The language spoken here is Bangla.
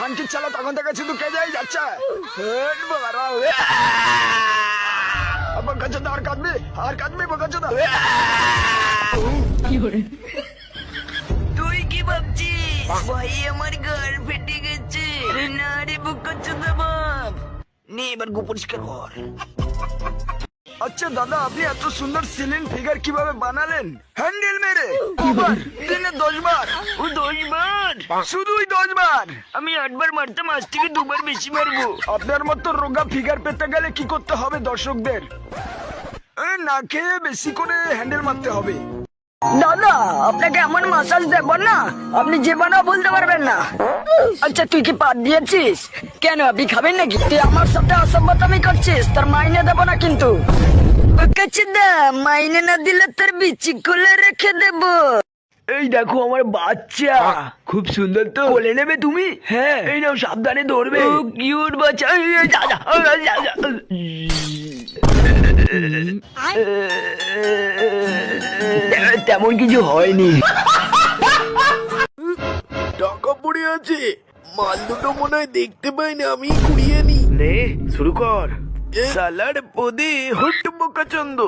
খানকির চালা তখন থেকে শুধু কেজেই যাচ্ছে। আর কাঁদবি বকাচোদা। তুই কি ভাবছিস ভাই আমার ঘর ফেটে গেছে? না রে বোকাচোদা বাপ, নে এবার গু পরিষ্কার কর। আচ্ছা দাদা, আপনি এত সুন্দর সিলিং ফিগার কিভাবে বানালেন? হ্যান্ডেল মেরে দিনে 10 বার? ও 10 বার? শুধুই 10 বার? আমি 8 বার মারতাম, আজ থেকে 2 বার বেশি মারবো। আপনার মতো রোগা ফিগার পেতে গেলে কি করতে হবে দর্শকদের? না খেয়ে বেশি করে হ্যান্ডেল মারতে হবে। দাদা আপনাকে এমন মাসাজ দেবো না, আপনি জীবনেও বলতে পারবেন না। আচ্ছা তুই কি পাত দিয়েছিস? কেন আপনি খাবেন নাকি? তুই আমার সাথে অসভ্যতামি করছিস, তোর মাইনে দেবো না কিন্তু। মাইনে না দিলে তোর বিচি খুলে রেখে দেবো। এই দেখো আমার বাচ্চা, খুব সুন্দর তো। কোলে নেবে তুমি? হ্যাঁ। এই নাও, সাবধানে ধরবে। কিউট বাচ্চা। তেমন কিছু হয়নি। টাকা পড়ে আছে, মাল দুটো মনে হয় দেখতে পাই না, আমি কুড়িয়ে নি। নে শুরু কর। সালার পদে হুট বোকাচন্দ।